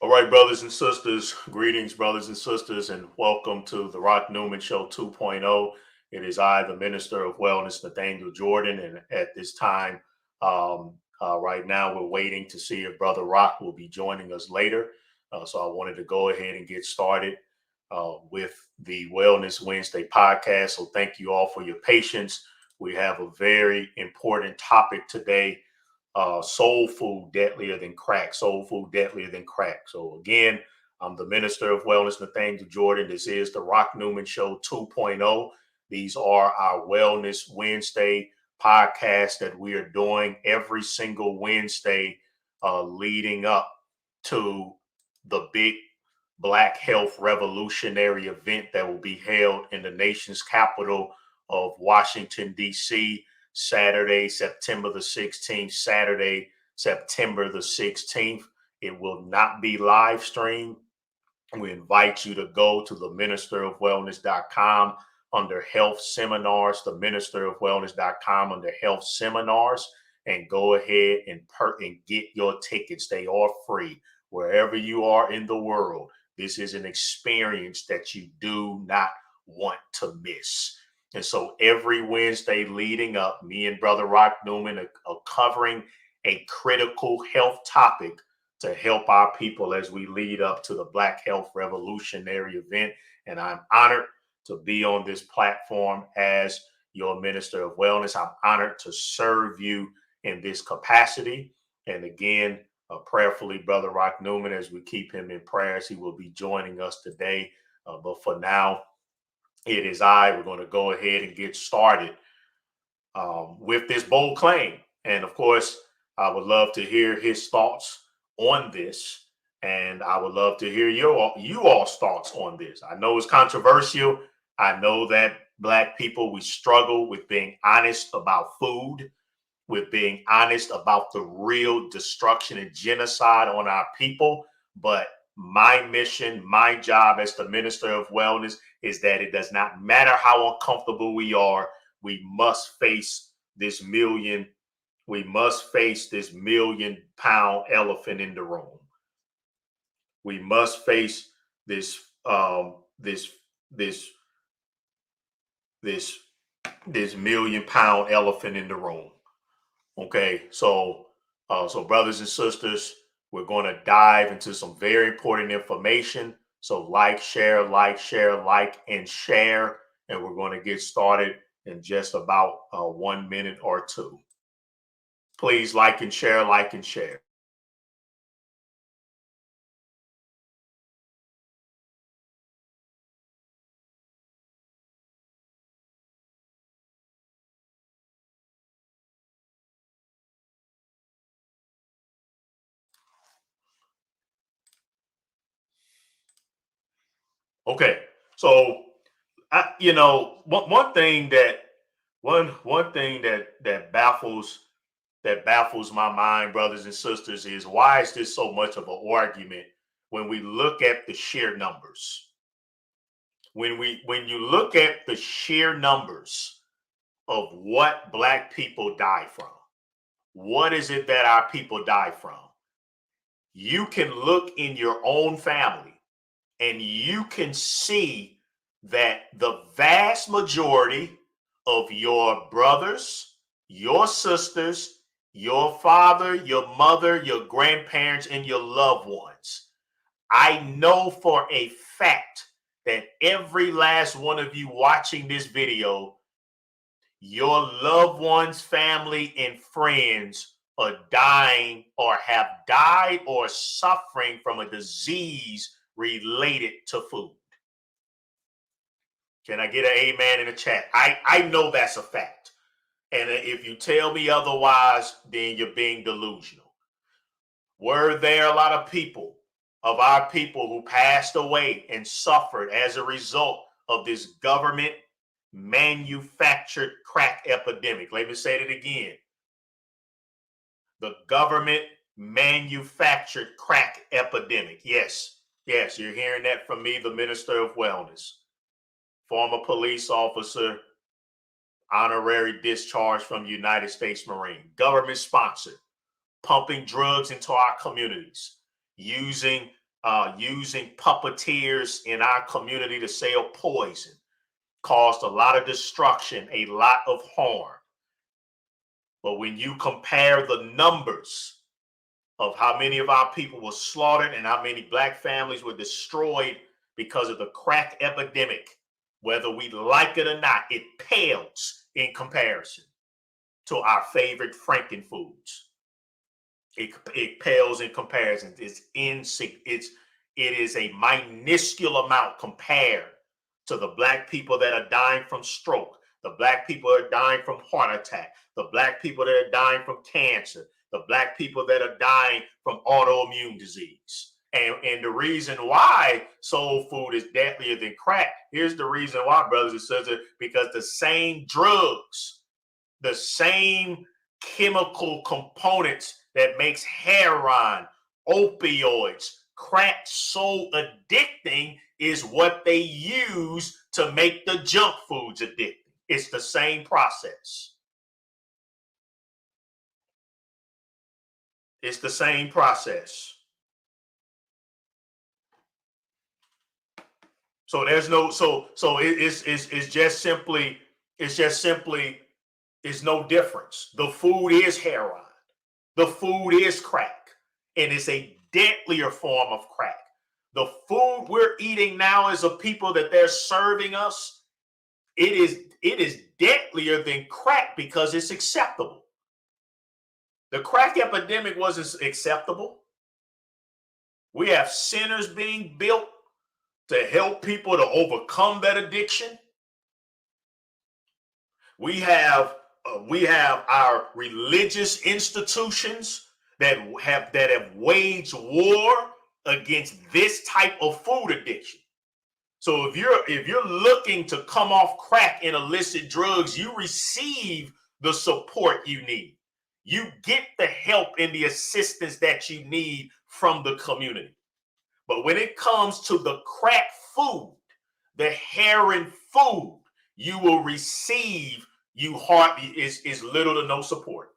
All right, brothers and sisters, greetings, brothers and sisters, and welcome to the Newman Show 2.0. It is I, the Minister of Wellness, Nathaniel Jordan, and at this time, right now, we're waiting to see if Brother Rock will be joining us later. So I wanted to go ahead and get started with the Wellness Wednesday podcast. So thank you all for your patience. We have a very important topic today, soul food deadlier than crack. Soul food deadlier than crack. So again, I'm the Minister of Wellness, Nathaniel Jordan. This is the Newman Show 2.0. These are our Wellness Wednesday podcasts that we are doing every single Wednesday, leading up to the big Black Health Revolutionary event that will be held in the nation's capital of Washington, D.C., Saturday, September the 16th, Saturday, September the 16th. It will not be live streamed. We invite you to go to the ministerofwellness.com under health seminars, the ministerofwellness.com under health seminars, and go ahead and get your tickets. They are free wherever you are in the world. This is an experience that you do not want to miss. And so every Wednesday leading up, me and Brother Rock Newman are covering a critical health topic to help our people as we lead up to the Black Health Revolutionary event. And I'm honored to be on this platform as your Minister of Wellness. I'm honored to serve you in this capacity. And again, prayerfully, Brother Rock Newman, as we keep him in prayers, he will be joining us today. But for now, it is I. We're going to go ahead and get started with this bold claim. And of course, I would love to hear his thoughts on this. And I would love to hear you all's thoughts on this. I know it's controversial. I know that Black people, we struggle with being honest about food, with being honest about the real destruction and genocide on our people. But my mission, my job as the Minister of Wellness is that it does not matter how uncomfortable we are, we must face this million-pound elephant in the room. We must face this this this this this million-pound elephant in the room. Okay, so brothers and sisters, we're going to dive into some very important information. So like, and share, and we're going to get started in just about 1 minute or two. Please like and share, like and share. Okay, so one thing that baffles my mind, brothers and sisters, is why is this so much of an argument when we look at the sheer numbers? When you look at the sheer numbers of what Black people die from, what is it that our people die from? You can look in your own family and you can see that the vast majority of your brothers, your sisters, your father, your mother, your grandparents, and your loved ones, I know for a fact that every last one of you watching this video, your loved ones, family, and friends are dying or have died or suffering from a disease related to food. Can I get an amen in the chat? I know that's a fact. And if you tell me otherwise, then you're being delusional. Were there a lot of people, of our people, who passed away and suffered as a result of this government manufactured crack epidemic? Let me say it again. The government manufactured crack epidemic. Yes, you're hearing that from me, the Minister of Wellness, former police officer, honorary discharge from the United States Marine, government sponsored, pumping drugs into our communities, using using puppeteers in our community to sell poison caused a lot of destruction, a lot of harm. But when you compare the numbers of how many of our people were slaughtered and how many black families were destroyed because of the crack epidemic, whether we like it or not, it pales in comparison to our favorite frankenfoods. It pales in comparison. It is a minuscule amount compared to the black people that are dying from stroke, the black people that are dying from heart attack, the black people that are dying from cancer, the black people that are dying from autoimmune disease. And the reason why soul food is deadlier than crack, here's the reason why, brothers and sisters, because the same drugs, the same chemical components that makes heroin, opioids, crack so addicting is what they use to make the junk foods addicting. It's the same process. It's the same process. So there's no it's just simply it's no difference. The food is heroin. The food is crack, and it's a deadlier form of crack. The food we're eating now as a people that they're serving us, it is deadlier than crack because it's acceptable. The crack epidemic wasn't acceptable. We have centers being built to help people to overcome that addiction. We have our religious institutions that have waged war against this type of food addiction. So if you're looking to come off crack and illicit drugs, you receive the support you need. You get the help and the assistance that you need from the community. But when it comes to the crack food, the heroin food, you will receive is little to no support.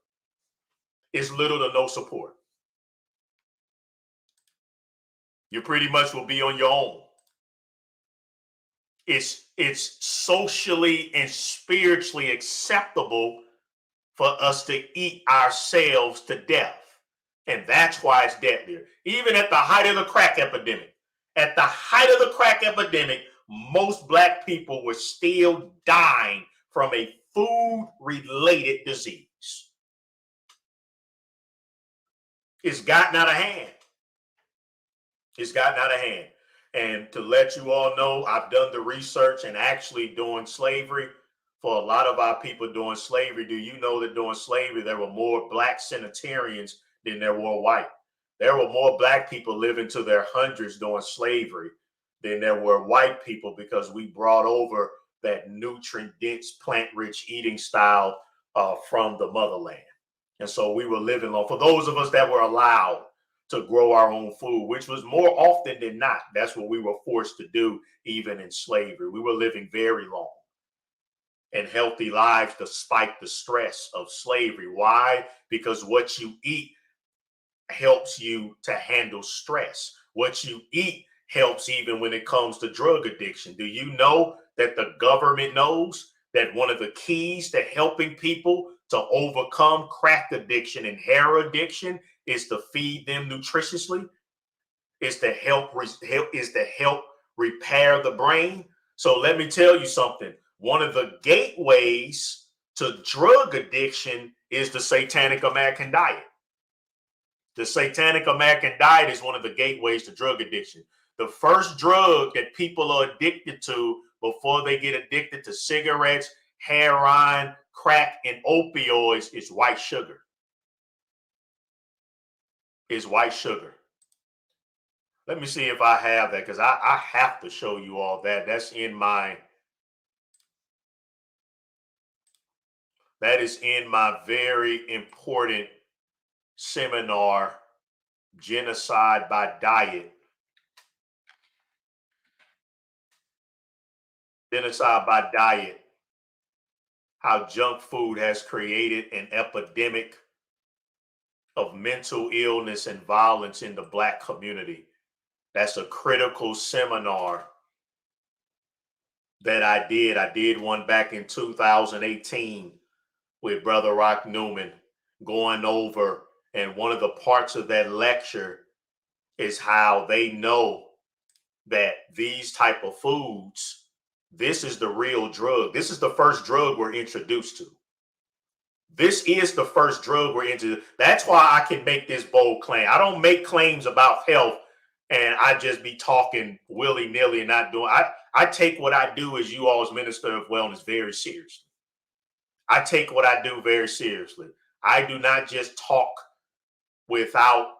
It's little to no support. You pretty much will be on your own. It's socially and spiritually acceptable for us to eat ourselves to death. And that's why it's deadlier. Even at the height of the crack epidemic, most black people were still dying from a food-related disease. It's gotten out of hand. It's gotten out of hand. And to let you all know, I've done the research, and actually during slavery, for a lot of our people during slavery, do you know that during slavery, there were more black centenarians than there were white? There were more black people living to their hundreds during slavery than there were white people, because we brought over that nutrient-dense, plant-rich eating style from the motherland. And so we were living long. For those of us that were allowed to grow our own food, which was more often than not, that's what we were forced to do even in slavery. We were living very long and healthy lives despite the stress of slavery. Why? Because what you eat helps you to handle stress. What you eat helps even when it comes to drug addiction. Do you know that the government knows that one of the keys to helping people to overcome crack addiction and heroin addiction is to feed them nutritiously, is to help repair the brain? So let me tell you something. One of the gateways to drug addiction is the Satanic American diet. The Satanic American diet is one of the gateways to drug addiction. The first drug that people are addicted to before they get addicted to cigarettes, heroin, crack, and opioids is white sugar. Is white sugar. Let me see if I have that, because I have to show you all that. That is in my very important seminar, Genocide by Diet. Genocide by Diet, how junk food has created an epidemic of mental illness and violence in the black community. That's a critical seminar that I did. I did one back in 2018 with Brother Rock Newman, going over, and one of the parts of that lecture is how they know that these type of foods, this is the real drug. This is the first drug we're introduced to. This is the first drug we're into. That's why I can make this bold claim. I don't make claims about health and I just be talking willy-nilly and not doing. I take what I do as you all as minister of wellness very seriously. I take what I do very seriously. I do not just talk without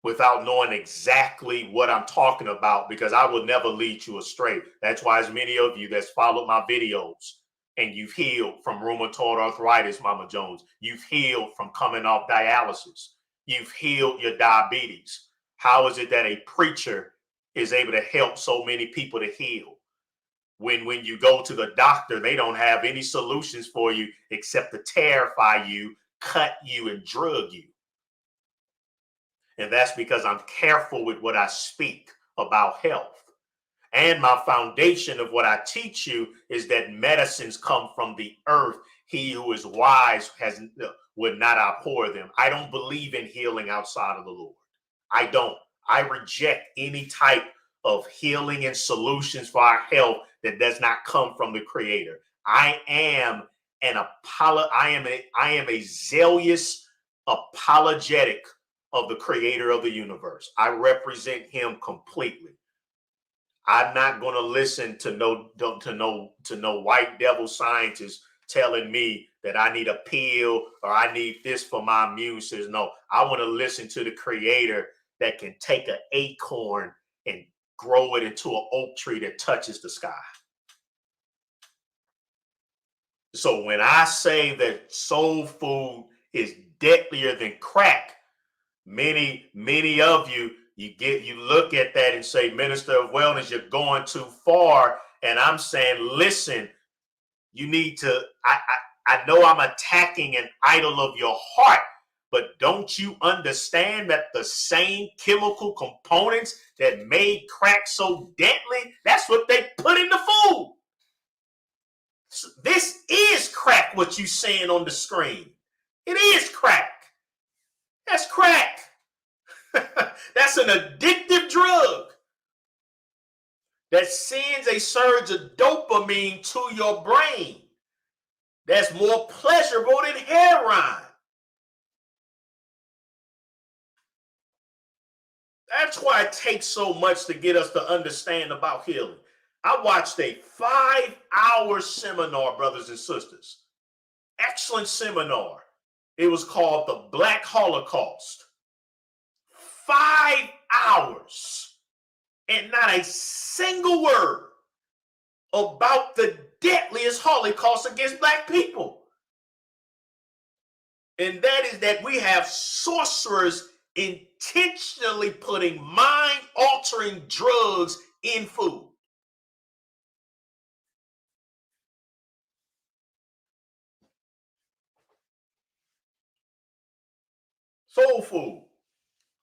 knowing exactly what I'm talking about, because I will never lead you astray. That's why as many of you that's followed my videos and you've healed from rheumatoid arthritis, Mama Jones, you've healed from coming off dialysis, you've healed your diabetes. How is it that a preacher is able to help so many people to heal? When you go to the doctor, they don't have any solutions for you except to terrify you, cut you, and drug you. And that's because I'm careful with what I speak about health. And my foundation of what I teach you is that medicines come from the earth. He who is wise would not abhor them. I don't believe in healing outside of the Lord. I don't. I reject any type of healing and solutions for our health that does not come from the Creator. I am a zealous apologetic of the Creator of the universe. I represent him completely. I'm not going to listen to no white devil scientists telling me that I need a pill or I need this for my immune system. No, I want to listen to the Creator that can take an acorn and grow it into an oak tree that touches the sky. So when I say that soul food is deadlier than crack, many of you look at that and say, Minister of Wellness, you're going too far. And I'm saying, listen, you need to, I know I'm attacking an idol of your heart, but don't you understand that the same chemical components that made crack so deadly, that's what they put in the food. So this is crack, what you seeing on the screen. It is crack. That's crack. That's an addictive drug that sends a surge of dopamine to your brain. That's more pleasurable than heroin. That's why it takes so much to get us to understand about healing. I watched a 5-hour seminar, brothers and sisters. Excellent seminar. It was called The Black Holocaust. 5 hours and not a single word about the deadliest Holocaust against Black people. And that is that we have sorcerers intentionally putting mind-altering drugs in food. Soul food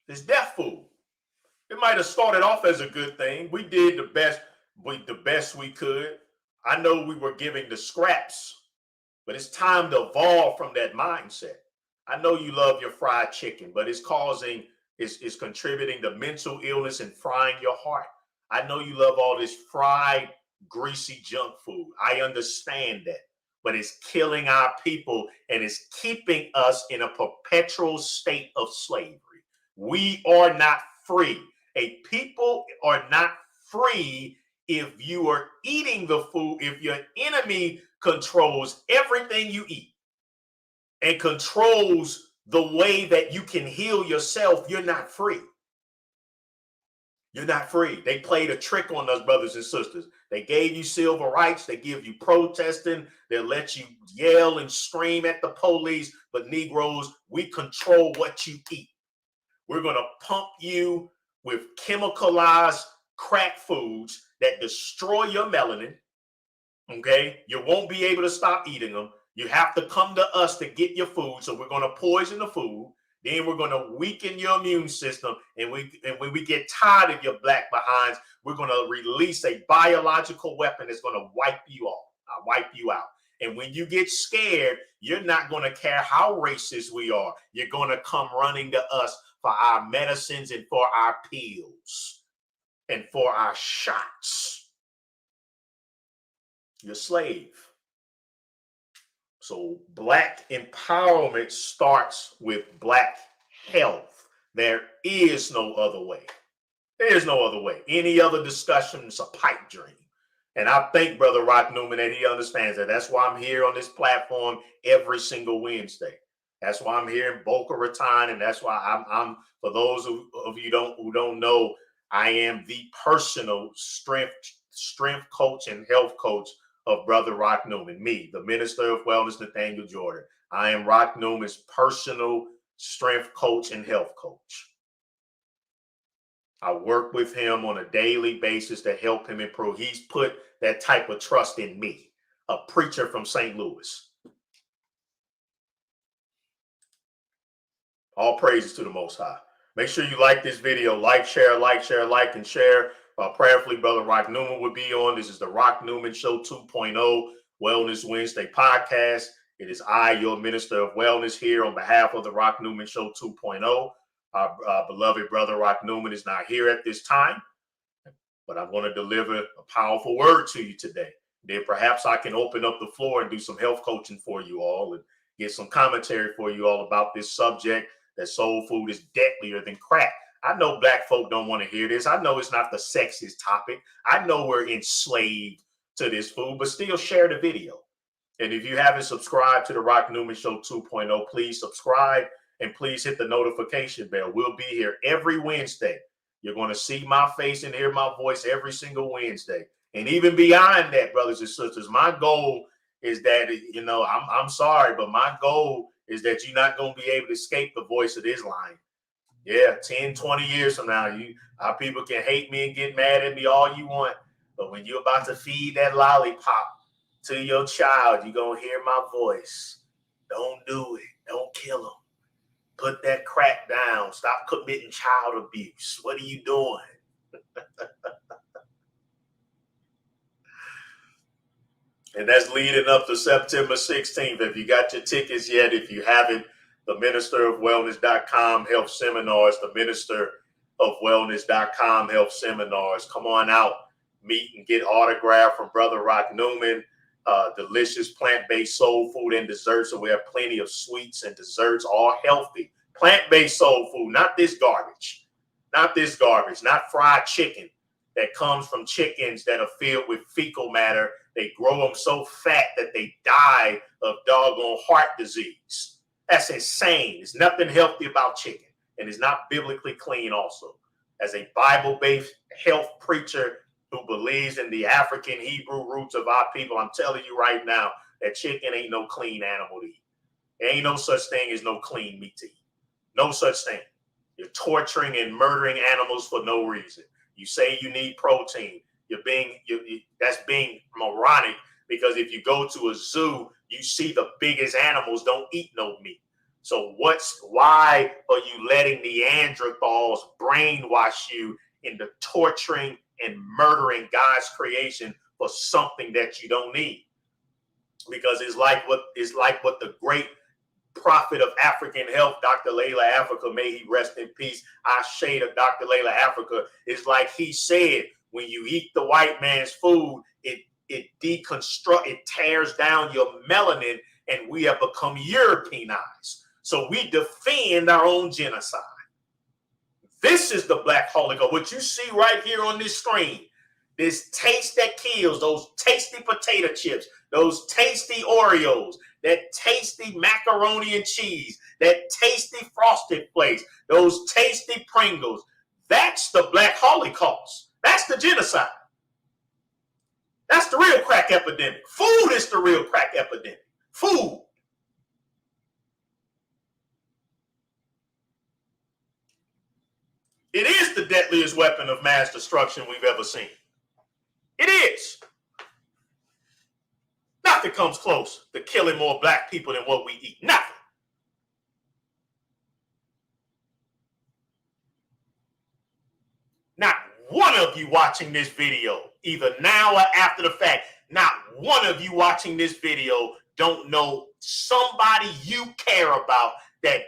is death food. It might have started off as a good thing. We did the best we could. I know we were giving the scraps, but it's time to evolve from that mindset. I know you love your fried chicken, but it's contributing to mental illness and frying your heart. I know you love all this fried, greasy junk food. I understand that, but it's killing our people and it's keeping us in a perpetual state of slavery. We are not free. A people are not free if you are eating the food, if your enemy controls everything you eat and controls the way that you can heal yourself, you're not free. You're not free. They played a trick on us, brothers and sisters. They gave you civil rights. They give you protesting. They'll let you yell and scream at the police. But Negroes, we control what you eat. We're going to pump you with chemicalized crack foods that destroy your melanin. Okay? You won't be able to stop eating them. You have to come to us to get your food. So we're going to poison the food. Then we're going to weaken your immune system. And when we get tired of your black behinds, we're going to release a biological weapon that's going to wipe you off, wipe you out. And when you get scared, you're not going to care how racist we are. You're going to come running to us for our medicines and for our pills and for our shots. You're a slave. So black empowerment starts with black health. There is no other way. There is no other way. Any other discussion is a pipe dream. And I thank Brother Rock Newman that he understands that. That's why I'm here on this platform every single Wednesday. That's why I'm here in Boca Raton, and that's why I'm for those of you who don't know, I am the personal strength coach and health coach of Brother Rock Newman. Me, the Minister of Wellness, Nathaniel Jordan. I am Rock Newman's personal strength coach and health coach. I work with him on a daily basis to help him improve. He's put that type of trust in me, a preacher from St. Louis. All praises to the Most High. Make sure you like this video. Like, share, and share. Prayerfully, Brother Rock Newman will be on. This is the Rock Newman Show 2.0 Wellness Wednesday podcast. It is I, your Minister of Wellness, here on behalf of the Rock Newman Show 2.0. Our beloved Brother Rock Newman is not here at this time, but I'm going to deliver a powerful word to you today. Then perhaps I can open up the floor and do some health coaching for you all and get some commentary for you all about this subject, that soul food is deadlier than crack. I know black folk don't want to hear this. I know it's not the sexiest topic. I know we're enslaved to this food, but still share the video. And if you haven't subscribed to the Rock Newman Show 2.0, please subscribe and please hit the notification bell. We'll be here every Wednesday. You're going to see my face and hear my voice every single Wednesday. And even beyond that, brothers and sisters, my goal is that, I'm sorry, but my goal is that you're not going to be able to escape the voice of this line. Yeah, 10, 20 years from now, our people can hate me and get mad at me all you want. But when you're about to feed that lollipop to your child, you're going to hear my voice. Don't do it. Don't kill them. Put that crack down. Stop committing child abuse. What are you doing? And that's leading up to September 16th. If you got your tickets yet, if you haven't, the ministerofwellness.com health seminars, the ministerofwellness.com health seminars. Come on out, meet and get autograph from Brother Rock Newman. Delicious plant-based soul food and desserts. So we have plenty of sweets and desserts, all healthy. Plant-based soul food, not this garbage. Not fried chicken that comes from chickens that are filled with fecal matter. They grow them so fat that they die of doggone heart disease. That's insane. There's nothing healthy about chicken, and it's not biblically clean also. As a Bible-based health preacher who believes in the African Hebrew roots of our people, I'm telling you right now that chicken ain't no clean animal to eat. There ain't no such thing as no clean meat to eat. No such thing. You're torturing and murdering animals for no reason. You say you need protein. That's being moronic, because if you go to a zoo, you see the biggest animals don't eat no meat. So why are you letting Neanderthals brainwash you into torturing and murdering God's creation for something that you don't need? Because it's like what the great prophet of African health, Dr. Layla Africa, may he rest in peace, our shade of Dr. Layla Africa, is like he said, when you eat the white man's food, it deconstructs, it tears down your melanin, and we have become Europeanized. So we defend our own genocide. This is the Black Holy Ghost. What you see right here on this screen, this taste that kills, those tasty potato chips, those tasty Oreos, that tasty macaroni and cheese, that tasty Frosted Flakes, those tasty Pringles. That's the Black Holocaust. That's the genocide. That's the real crack epidemic. Food is the real crack epidemic. Food. It is the deadliest weapon of mass destruction we've ever seen. It is. Nothing comes close to killing more black people than what we eat. Nothing. one of you watching this video, either now or after the fact, not one of you watching this video don't know somebody you care about that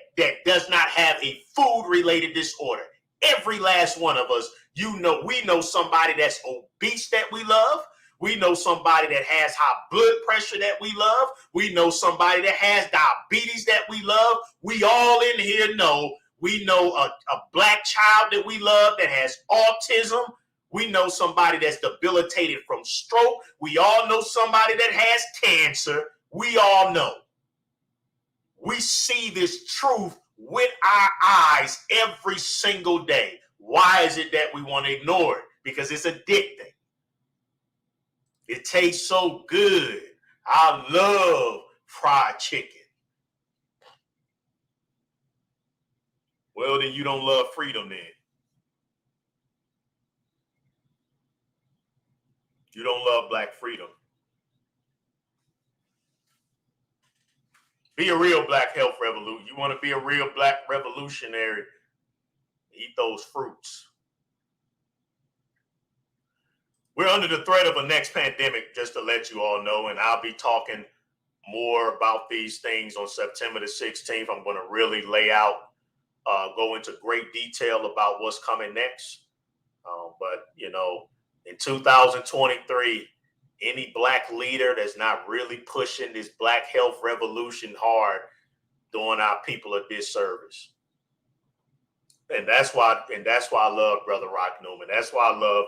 does not have a food related disorder. Every last one of us, we know somebody that's obese that we love. We know somebody that has high blood pressure that we love. We know somebody that has diabetes that we love. We all in here know. We know a black child that we love that has autism. We know somebody that's debilitated from stroke. We all know somebody that has cancer. We all know. We see this truth with our eyes every single day. Why is it that we want to ignore it? Because it's addicting. It tastes so good. I love fried chicken. Well, then you don't love freedom then. You don't love black freedom. Be a real black health revolution. You want to be a real black revolutionary, eat those fruits. We're under the threat of a next pandemic, just to let you all know, and I'll be talking more about these things on September the 16th. I'm going to really lay out, go into great detail about what's coming next. But, in 2023, any black leader that's not really pushing this black health revolution hard, doing our people a disservice. And that's why I love Brother Rock Newman. That's why I love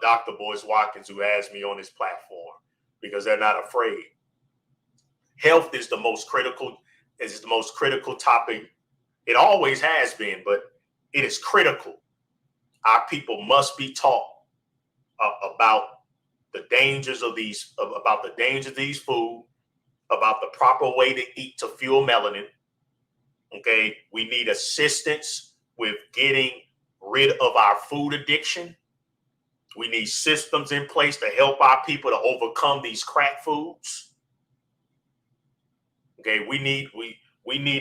Dr. Boyce Watkins, who has me on his platform, because they're not afraid. Health is the most critical topic. It always has been, but it is critical. Our people must be taught about the dangers of these food, about the proper way to eat to fuel melanin. Okay, we need assistance with getting rid of our food addiction. We need systems in place to help our people to overcome these crack foods. Okay, we need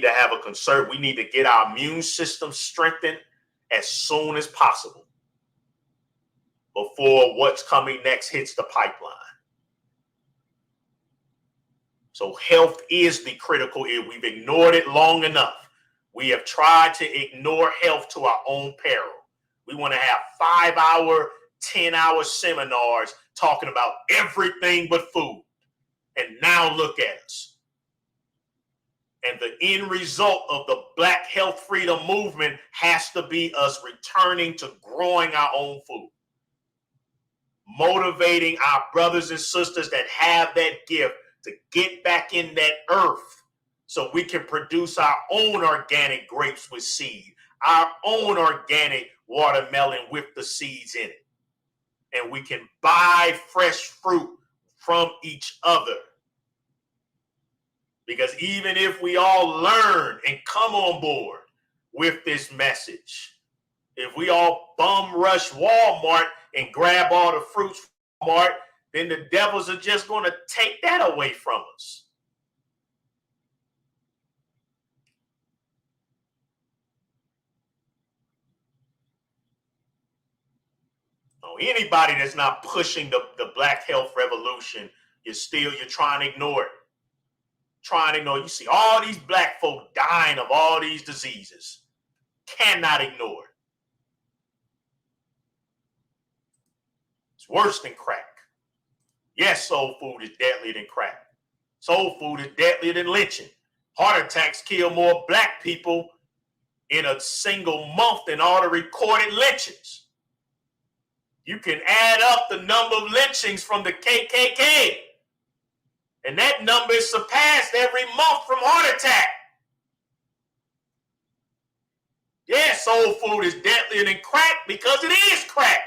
to have a concern. We need to get our immune system strengthened as soon as possible before what's coming next hits the pipeline. So health is the critical issue. We've ignored it long enough. We have tried to ignore health to our own peril. We want to have 5-hour, 10-hour seminars talking about everything but food. And now look at us. And the end result of the Black Health Freedom Movement has to be us returning to growing our own food. Motivating our brothers and sisters that have that gift to get back in that earth so we can produce our own organic grapes with seed, our own organic watermelon with the seeds in it. And we can buy fresh fruit from each other. Because even if we all learn and come on board with this message, if we all bum rush Walmart and grab all the fruits from Walmart, then the devils are just going to take that away from us. So anybody that's not pushing the Black Health Revolution, you're trying to ignore it. Trying to ignore. You see all these black folk dying of all these diseases. Cannot ignore it. It's worse than crack. Yes, soul food is deadlier than crack. Soul food is deadlier than lynching. Heart attacks kill more black people in a single month than all the recorded lynchings. You can add up the number of lynchings from the KKK, and that number is surpassed every month from heart attack. Yeah, soul food is deadlier than crack because it is crack.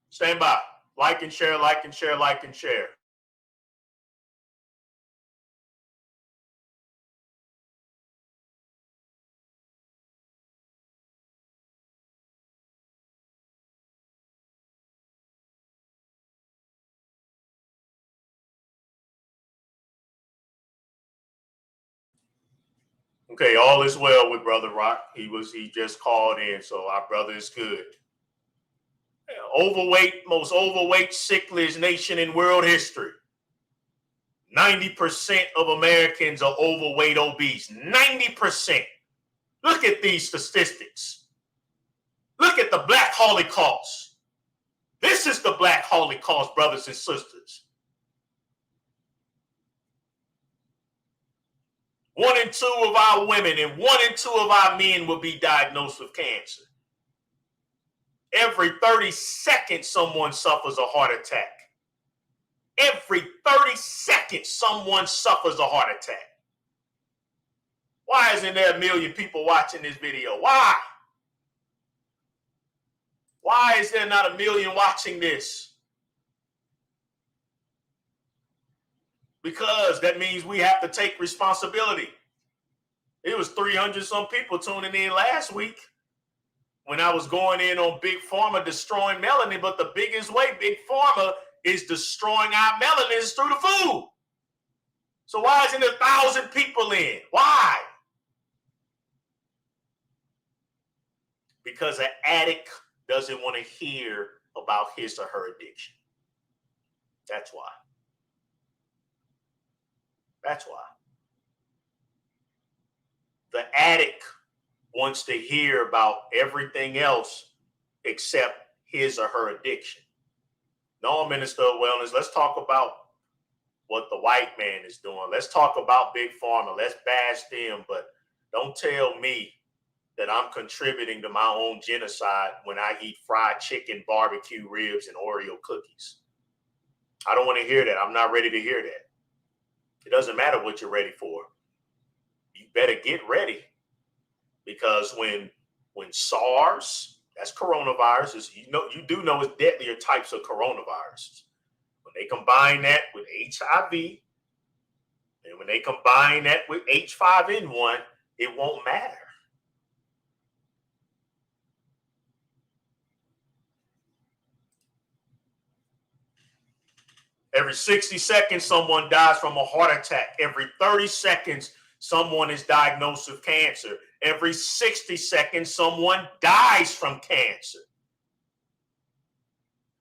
Stand by. Like and share, like and share, like and share. Okay, all is well with Brother Rock. He just called in, so our brother is good. Overweight, most overweight, sickliest nation in world history. 90% of Americans are overweight, obese. 90%. Look at these statistics. Look at the Black Holocaust. This is the Black Holocaust, brothers and sisters. 1 in 2 of our women and 1 in 2 of our men will be diagnosed with cancer. Every 30 seconds, someone suffers a heart attack. Every 30 seconds, someone suffers a heart attack. Why isn't there a million people watching this video? Why? Why is there not a million watching this? Because that means we have to take responsibility. It was 300 some people tuning in last week when I was going in on Big Pharma destroying melanin, but the biggest way Big Pharma is destroying our melanin is through the food. So why isn't there 1,000 people in? Why? Because an addict doesn't want to hear about his or her addiction. That's why. That's why. The addict wants to hear about everything else except his or her addiction. No, Minister of Wellness, let's talk about what the white man is doing. Let's talk about Big Pharma. Let's bash them, but don't tell me that I'm contributing to my own genocide when I eat fried chicken, barbecue ribs, and Oreo cookies. I don't want to hear that. I'm not ready to hear that. It doesn't matter what you're ready for. You better get ready, because when SARS, that's coronavirus, you do know it's deadlier types of coronaviruses. When they combine that with HIV, and when they combine that with H5N1, it won't matter. Every 60 seconds, someone dies from a heart attack. Every 30 seconds, someone is diagnosed with cancer. Every 60 seconds, someone dies from cancer.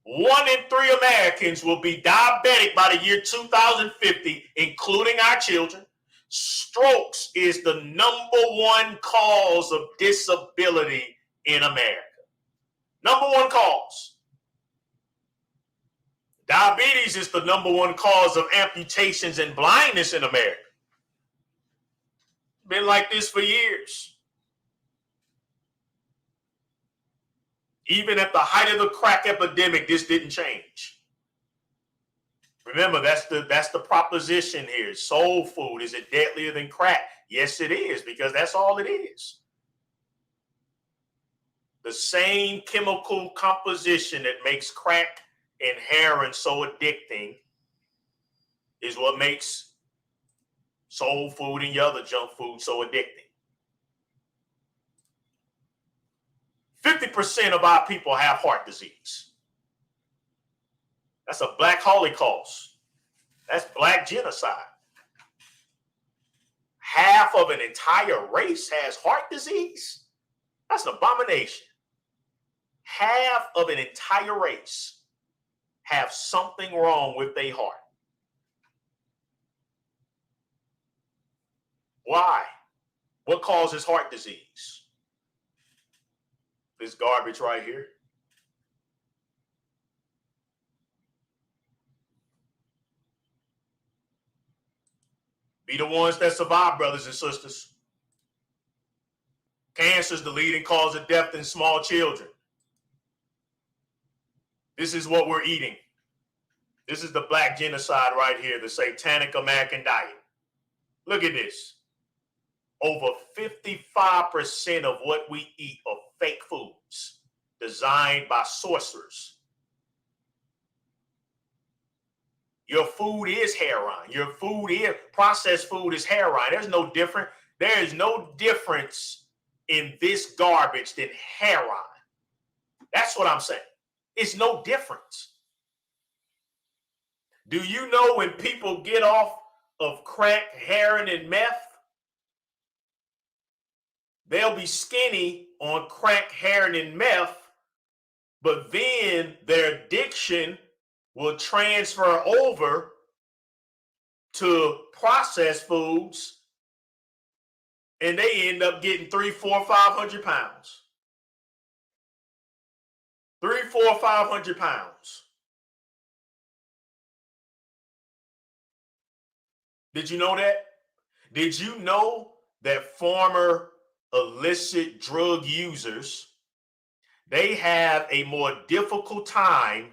1 in 3 Americans will be diabetic by the year 2050, including our children. Strokes is the #1 cause of disability in America. #1 cause. Diabetes is the #1 cause of amputations and blindness in America. Been like this for years. Even at the height of the crack epidemic, this didn't change. Remember, that's the proposition here. Soul food, is it deadlier than crack? Yes, it is, because that's all it is. The same chemical composition that makes crack and heroin so addicting is what makes soul food and your other junk food so addicting. 50% of our people have heart disease. That's a Black Holocaust. That's Black genocide. Half of an entire race has heart disease? That's an abomination. Half of an entire race have something wrong with their heart. Why? What causes heart disease? This garbage right here. Be the ones that survive, brothers and sisters. Cancer is the leading cause of death in small children. This is what we're eating. This is the Black genocide right here, the satanic American diet. Look at this. Over 55% of what we eat are fake foods designed by sorcerers. Your food is heroin. Your food is processed food is heroin. There's no difference. There is no difference in this garbage than heroin. That's what I'm saying. It's no difference. Do you know when people get off of crack, heroin, and meth, they'll be skinny on crack, heroin, and meth, but then their addiction will transfer over to processed foods, and they end up getting 300, 400, 500 pounds. 300, 400, 500 pounds. Did you know that? Did you know that former illicit drug users, they have a more difficult time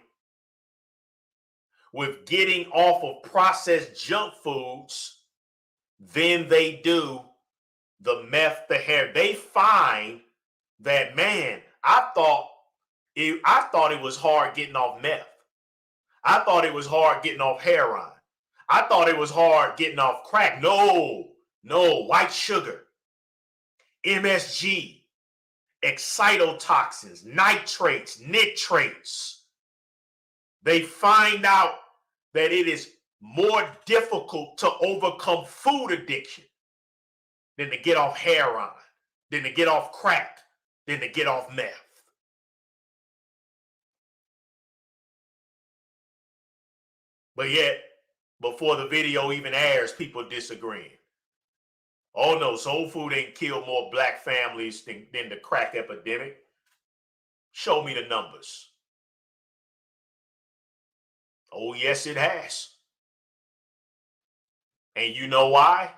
with getting off of processed junk foods than they do the meth, the hair? They find that, man, I thought it was hard getting off meth. I thought it was hard getting off heroin. I thought it was hard getting off crack. No, white sugar, MSG, excitotoxins, nitrates, nitrates. They find out that it is more difficult to overcome food addiction than to get off heroin, than to get off crack, than to get off meth. But yet, before the video even airs, people disagreeing. Oh no, soul food ain't killed more black families than the crack epidemic. Show me the numbers. Oh yes, it has. And you know why?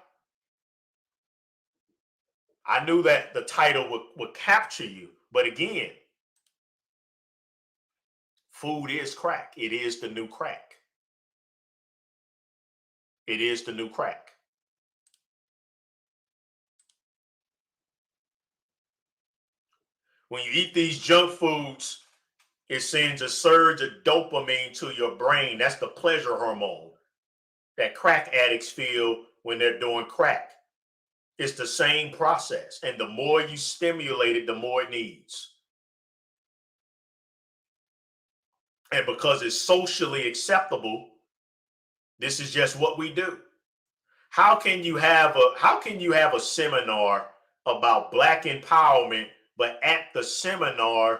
I knew that the title would capture you. But again, food is crack. It is the new crack. It is the new crack. When you eat these junk foods, it sends a surge of dopamine to your brain. That's the pleasure hormone that crack addicts feel when they're doing crack. It's the same process. And the more you stimulate it, the more it needs. And because it's socially acceptable, this is just what we do. How can you have a seminar about black empowerment, but at the seminar,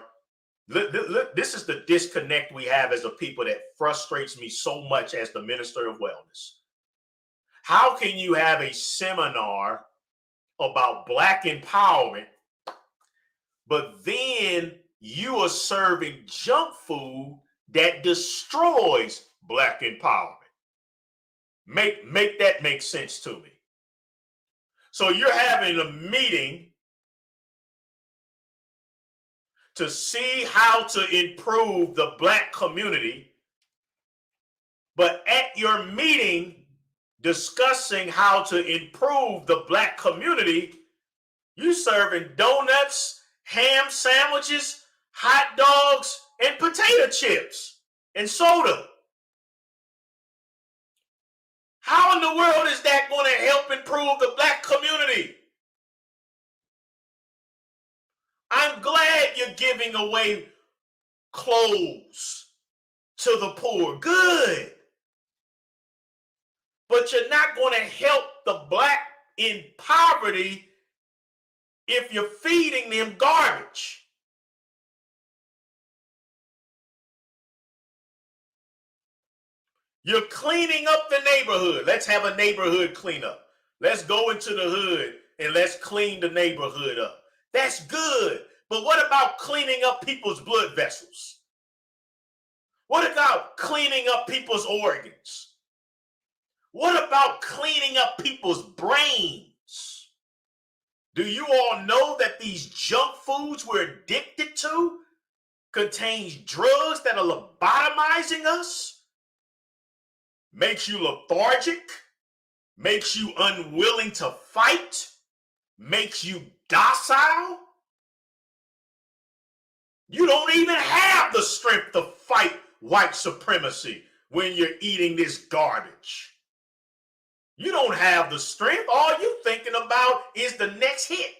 look, this is the disconnect we have as a people that frustrates me so much as the minister of wellness. How can you have a seminar about black empowerment, but then you are serving junk food that destroys black empowerment? Make that make sense to me. So you're having a meeting to see how to improve the black community, but at your meeting discussing how to improve the black community, you serving donuts, ham sandwiches, hot dogs, and potato chips and soda. How in the world is that going to help improve the black community? I'm glad you're giving away clothes to the poor. Good. But you're not going to help the black in poverty if you're feeding them garbage. You're cleaning up the neighborhood. Let's have a neighborhood cleanup. Let's go into the hood and let's clean the neighborhood up. That's good. But what about cleaning up people's blood vessels? What about cleaning up people's organs? What about cleaning up people's brains? Do you all know that these junk foods we're addicted to contains drugs that are lobotomizing us? Makes you lethargic, makes you unwilling to fight, makes you docile. You don't even have the strength to fight white supremacy when you're eating this garbage. You don't have the strength. All you're thinking about is the next hit.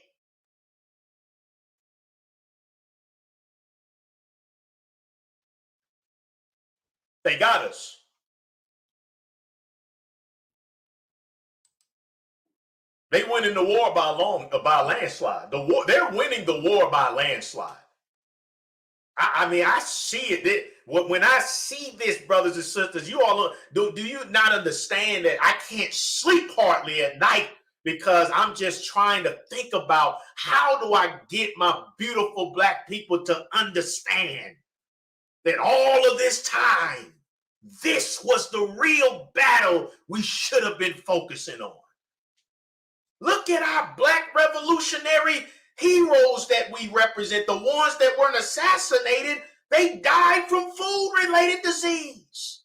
They got us. They win in the war by landslide. They're winning the war by landslide. I mean, I see it. When I see this, brothers and sisters, you all do you not understand that I can't sleep hardly at night because I'm just trying to think about how do I get my beautiful black people to understand that all of this time, this was the real battle we should have been focusing on. Look at our black revolutionary heroes that we represent, the ones that weren't assassinated, they died from food-related disease.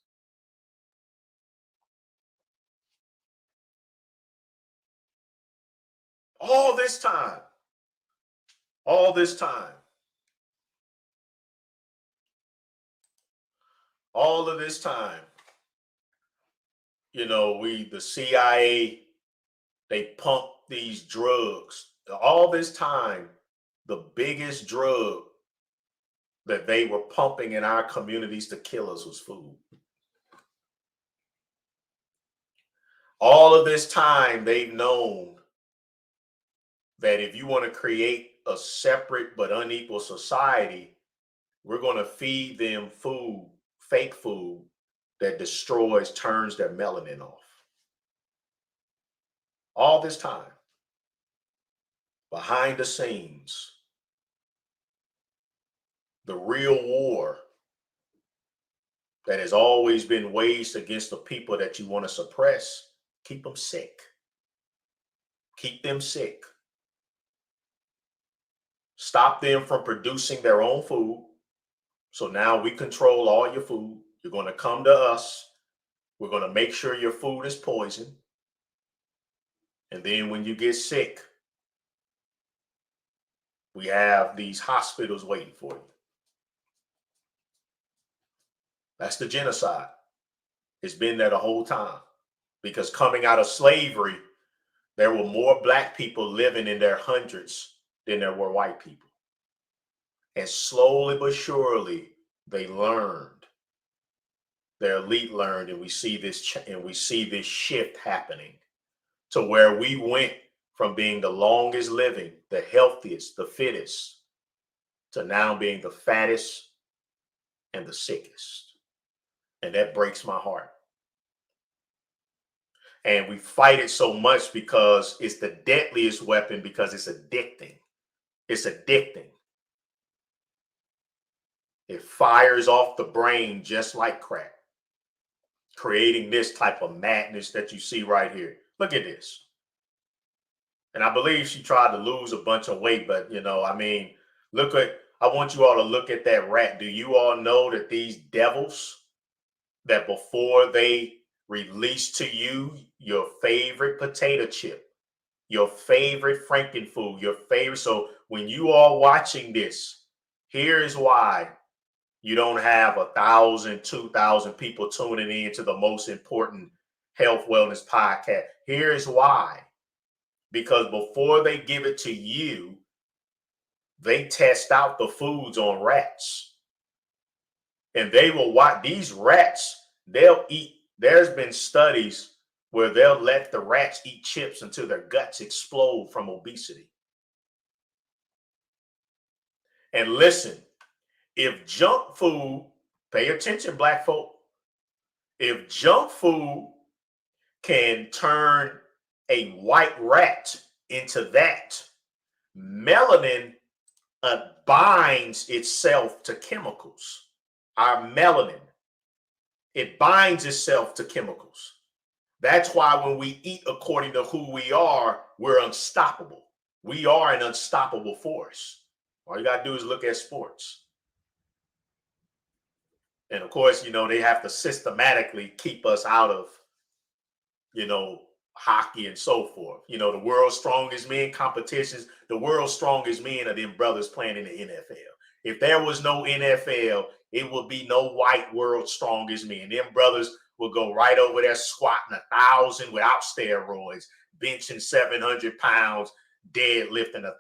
All this time, all this time, all of this time, the CIA, they pump these drugs. All this time, the biggest drug that they were pumping in our communities to kill us was food. All of this time, they've known that if you want to create a separate but unequal society, we're going to feed them food, fake food that turns their melanin off. All this time, behind the scenes, the real war that has always been waged against the people that you want to suppress, keep them sick. Keep them sick. Stop them from producing their own food. So now we control all your food. You're going to come to us. We're going to make sure your food is poisoned. And then when you get sick, we have these hospitals waiting for you. That's the genocide. It's been there the whole time. Because coming out of slavery, there were more black people living in their hundreds than there were white people. And slowly but surely, they learned. Their elite learned, and we see this shift happening to where we went from being the longest living, the healthiest, the fittest, to now being the fattest and the sickest. And that breaks my heart. And we fight it so much because it's the deadliest weapon, because it's addicting. It's addicting. It fires off the brain just like crack, creating this type of madness that you see right here. Look at this. And I believe she tried to lose a bunch of weight, but I want you all to look at that rat. Do you all know that these devils, that before they release to you your favorite potato chip, your favorite frankenfood, your favorite. So when you are watching this, here is why you don't have 1,000, 2,000 people tuning in to the most important health wellness podcast. Here is why. Because before they give it to you, they test out the foods on rats. And they will watch these rats, they'll eat. There's been studies where they'll let the rats eat chips until their guts explode from obesity. And listen, if junk food, pay attention, black folk, if junk food can turn a white rat into that, melanin binds itself to chemicals. Our melanin, it binds itself to chemicals. That's why when we eat according to who we are, we're unstoppable. We are an unstoppable force. All you got to do is look at sports. And of course, they have to systematically keep us out of, hockey and so forth. The world's strongest men competitions, the world's strongest men are them brothers playing in the NFL. If there was no NFL, it would be no white world's strongest men. Them brothers will go right over there squatting 1,000 without steroids, benching 700 pounds, deadlifting 1,000.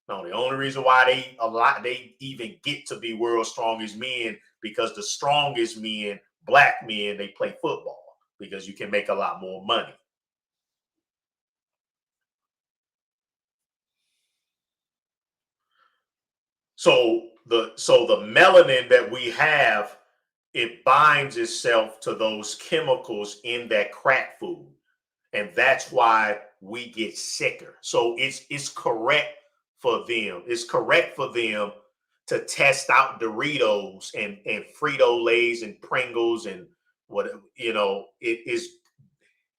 No, the only reason why they even get to be world's strongest men, because the strongest men, black men, they play football because you can make a lot more money. So the melanin that we have, it binds itself to those chemicals in that crack food. And that's why we get sicker. So it's correct for them. It's correct for them to test out Doritos and Frito Lays and Pringles and what it is,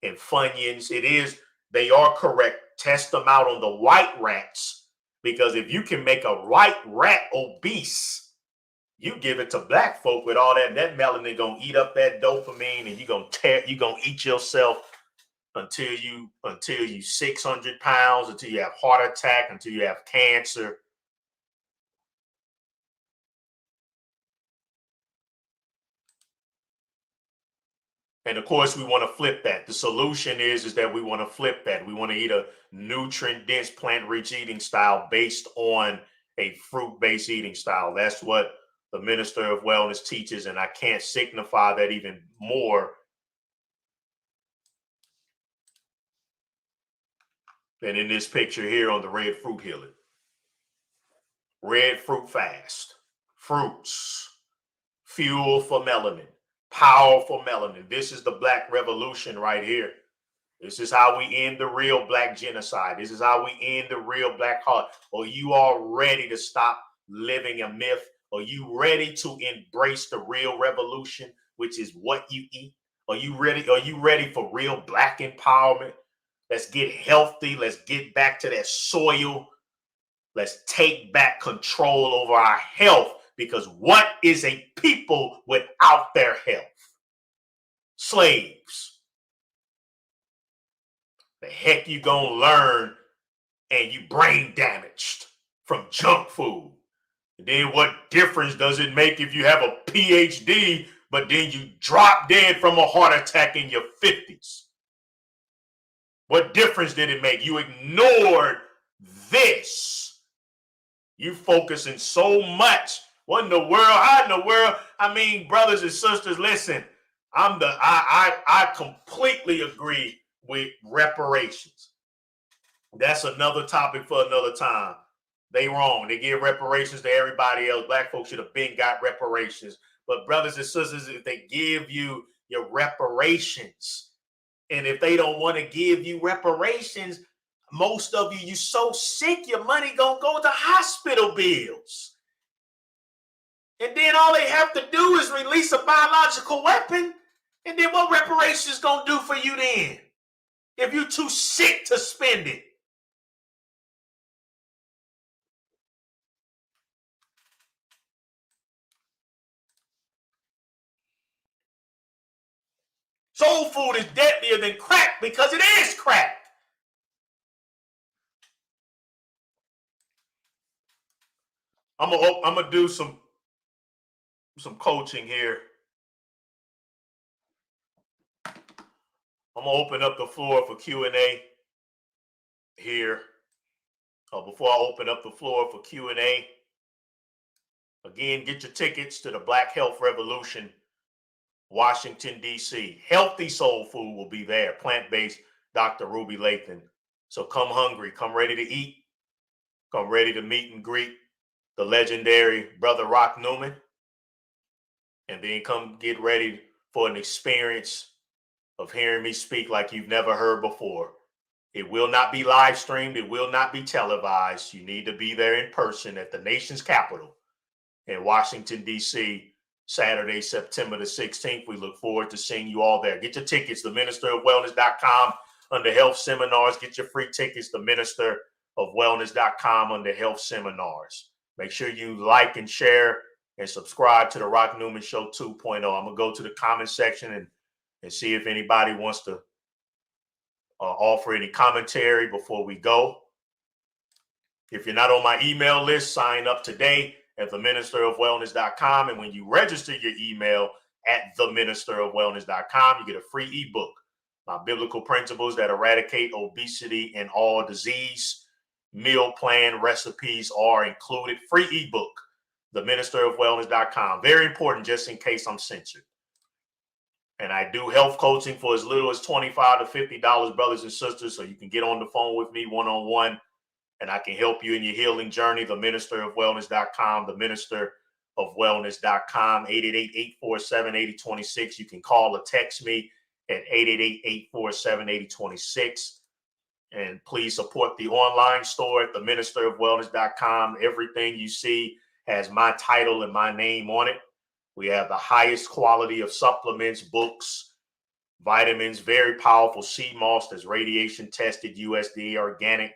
and Funyuns. It is, they are correct. Test them out on the white rats, because if you can make a white rat obese, you give it to black folk with all that melanin gonna eat up that dopamine, and you gonna eat yourself until you 600 pounds, until you have heart attack, until you have cancer. And of course, we want to flip that. The solution is that we want to flip that. We want to eat a nutrient dense, plant rich eating style based on a fruit based eating style. That's what the Minister of Wellness teaches, and I can't signify that even more than in this picture here on the red fruit healing. Red fruit fast. Fruits. Fuel for melanin. Powerful melanin. This is the Black Revolution right here. This is how we end the real Black genocide. This is how we end the real Black heart. Are you all ready to stop living a myth? Are you ready to embrace the real revolution, which is what you eat? Are you ready? Are you ready for real Black empowerment? Let's get healthy. Let's get back to that soil. Let's take back control over our health, because what is a people without their health? Slaves. The heck you gonna learn and you brain damaged from junk food? And then what difference does it make if you have a PhD, but then you drop dead from a heart attack in your 50s? What difference did it make? You ignored this. You focusing so much. What in the world? How in the world? I mean, brothers and sisters, listen. I completely agree with reparations. That's another topic for another time. They wrong. They give reparations to everybody else. Black folks should have been got reparations. But brothers and sisters, if they give you your reparations, and if they don't want to give you reparations, most of you so sick, your money gonna go to hospital bills. And then all they have to do is release a biological weapon. And then what reparations gonna do for you then? If you're too sick to spend it. Soul food is deadlier than crack because it is crack. I'm gonna do some coaching here. I'm gonna open up the floor for Q&A here. Before I open up the floor for Q&A, again, get your tickets to the Black Health Revolution, Washington, D.C. Healthy soul food will be there, plant-based, Dr. Ruby Lathan. So come hungry, come ready to eat, come ready to meet and greet the legendary Brother Rock Newman, and then come get ready for an experience of hearing me speak like you've never heard before. It will not be live streamed. It will not be televised. You need to be there in person at the nation's capital in Washington, D.C., Saturday, September the 16th. We look forward to seeing you all there. Get your tickets, theministerofwellness.com under health seminars. Get your free tickets, theministerofwellness.com under health seminars. Make sure you like and share and subscribe to the Rock Newman Show 2.0. I'm going to go to the comment section and see if anybody wants to offer any commentary before we go. If you're not on my email list, sign up today at theministerofwellness.com. And when you register your email at theministerofwellness.com, you get a free ebook. My biblical principles that eradicate obesity and all disease. Meal plan recipes are included. Free ebook, theministerofwellness.com. Very important, just in case I'm censored. And I do health coaching for as little as $25 to $50, brothers and sisters. So you can get on the phone with me one-on-one and I can help you in your healing journey. theministerofwellness.com, theministerofwellness.com, 888-847-8026. You can call or text me at 888-847-8026. And please support the online store at theministerofwellness.com. Everything you see has my title and my name on it. We have the highest quality of supplements, books, vitamins, very powerful sea moss that's radiation tested, USDA organic.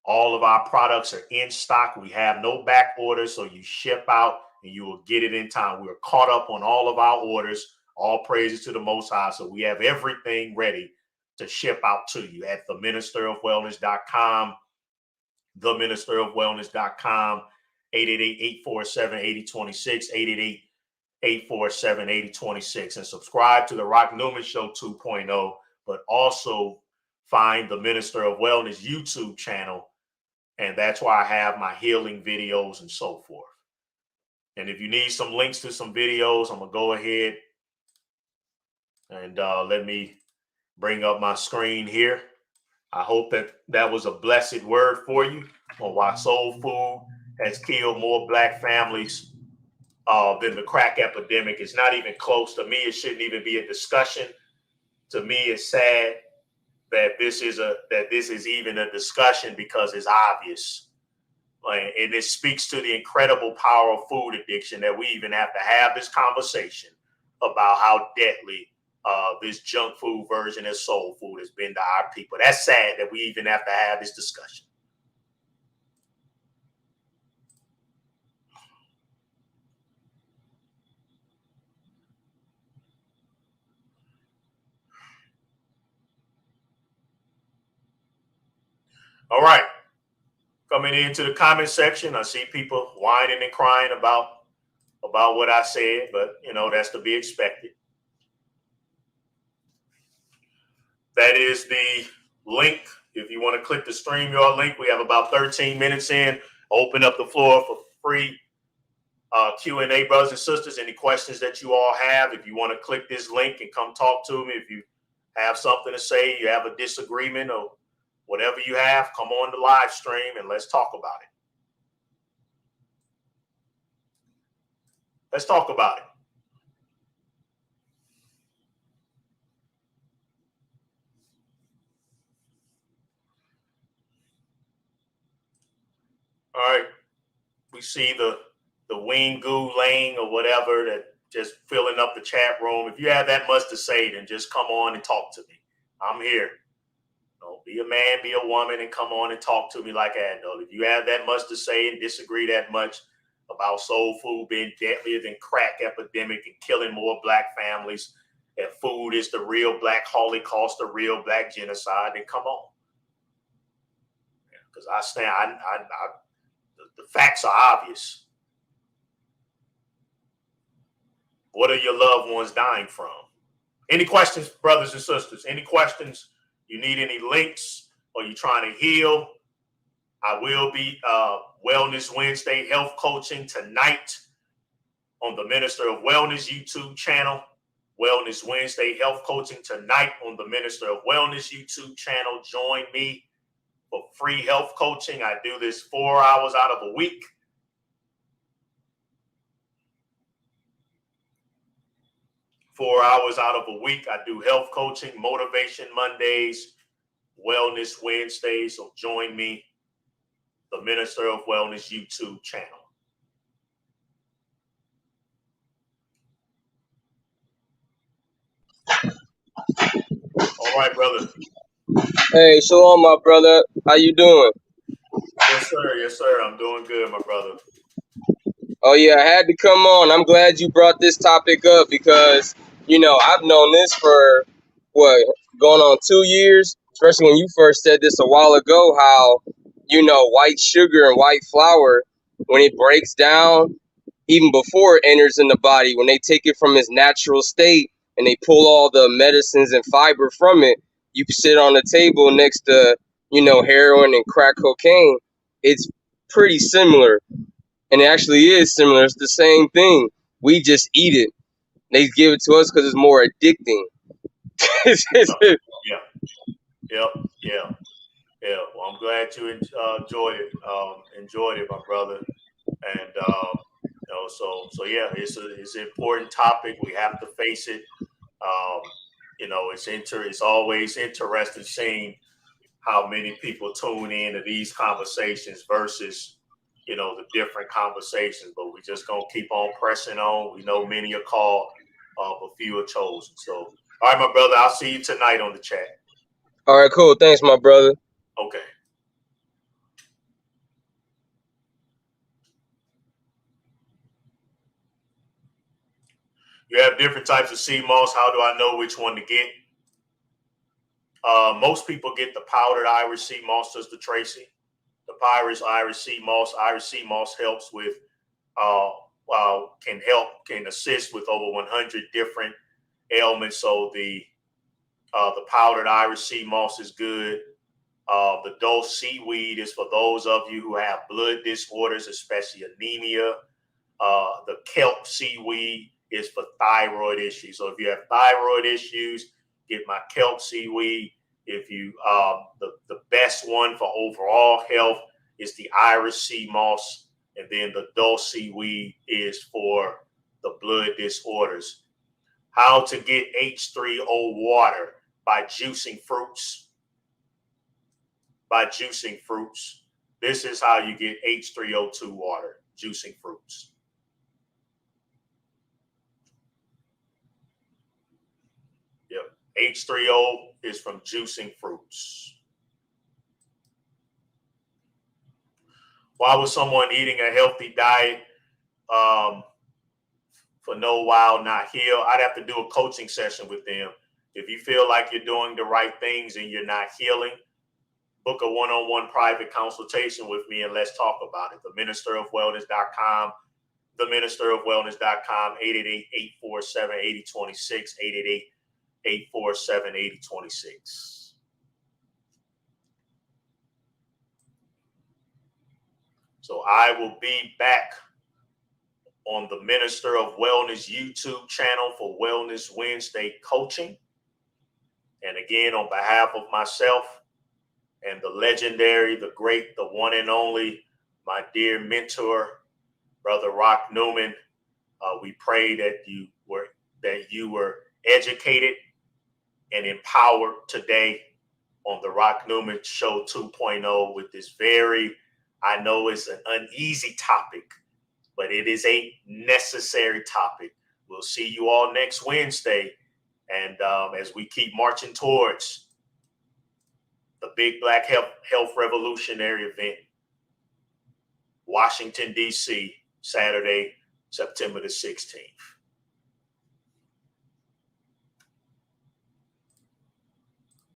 All of our products are in stock. We have no back orders, so you ship out and you will get it in time. We're caught up on all of our orders. All praises to the Most High. So we have everything ready to ship out to you at theministerofwellness.com, theministerofwellness.com, 888-847-8026, 888-847-8026, and subscribe to the Rock Newman Show 2.0, but also find the Minister of Wellness YouTube channel, and that's why I have my healing videos and so forth. And if you need some links to some videos, I'm going to go ahead and let me bring up my screen here. I hope that was a blessed word for you on why soul food has killed more black families than the crack epidemic. It's not even close. To me, it shouldn't even be a discussion. To me, it's sad that this is even a discussion, because it's obvious. And it speaks to the incredible power of food addiction that we even have to have this conversation about how deadly this junk food version of soul food has been to our people. That's sad that we even have to have this discussion. All right. Coming into the comment section, I see people whining and crying about what I said, but that's to be expected. That is the link. If you want to click the StreamYard link, we have about 13 minutes in. Open up the floor for free Q&A, brothers and sisters. Any questions that you all have, if you want to click this link and come talk to me, if you have something to say, you have a disagreement or whatever you have, come on the live stream and let's talk about it. Let's talk about it. All right. We see the wing goo lane or whatever that just filling up the chat room. If you have that much to say, then just come on and talk to me. I'm here. Be a man, be a woman, and come on and talk to me like Adol. If you have that much to say and disagree that much about soul food being deadlier than crack epidemic and killing more black families, that food is the real black Holocaust, the real black genocide, then come on. Because the facts are obvious. What are your loved ones dying from? Any questions, brothers and sisters? Any questions? You need any links, or you trying to heal? I will be Wellness Wednesday health coaching tonight on the Minister of Wellness YouTube channel. Wellness Wednesday health coaching tonight on the Minister of Wellness YouTube channel. Join me for free health coaching. I do this 4 hours out of a week. I do health coaching, motivation Mondays, Wellness Wednesdays. So join me, the Minister of Wellness YouTube channel. All right, brother. Hey, shalom, my brother. How you doing? Yes, sir. Yes, sir. I'm doing good, my brother. Oh, yeah, I had to come on. I'm glad you brought this topic up because, I've known this for, going on 2 years, especially when you first said this a while ago, how, white sugar and white flour, when it breaks down, even before it enters in the body, when they take it from its natural state and they pull all the medicines and fiber from it, you sit on the table next to, heroin and crack cocaine. It's pretty similar. And it actually is similar. It's the same thing. We just eat it. They give it to us because it's more addicting. Yeah. Yeah, well, I'm glad you enjoyed it. Enjoyed it, my brother. And so yeah, it's an important topic. We have to face it. Um, it's always interesting seeing how many people tune in to these conversations versus the different conversations. But we just gonna keep on pressing on. We know many are called, but few are chosen. So, all right, my brother, I'll see you tonight on the chat. All right, cool. Thanks, my brother. Okay. You have different types of sea moss. How do I know which one to get? Most people get the powdered Irish sea moss, Sister Tracy. The Pirates Irish sea moss. Irish sea moss helps with, uh, can assist with over 100 different ailments. So the powdered Irish sea moss is good. The dulse seaweed is for those of you who have blood disorders, especially anemia. The kelp seaweed is for thyroid issues. So if you have thyroid issues, get my kelp seaweed. If you the best one for overall health is the Irish sea moss, and then the dulse seaweed is for the blood disorders. How to get H3O water by juicing fruits. By juicing fruits. This is how you get H3O2 water, juicing fruits. Yep. H3O is from juicing fruits. Why was someone eating a healthy diet for no while not heal? I'd have to do a coaching session with them. If you feel like you're doing the right things and you're not healing, book a one-on-one private consultation with me and let's talk about it. theministerofwellness.com, theministerofwellness.com, 888-847-8026, 888-847-8026. So I will be back on the Minister of Wellness YouTube channel for Wellness Wednesday coaching. And again, on behalf of myself and the legendary, the great, the one and only, my dear mentor, Brother Rock Newman, we pray that you were educated and empowered today on the Rock Newman Show 2.0 with this I know it's an uneasy topic, but it is a necessary topic. We'll see you all next Wednesday. And as we keep marching towards the big Black health revolutionary event, Washington, D.C., Saturday, September the 16th.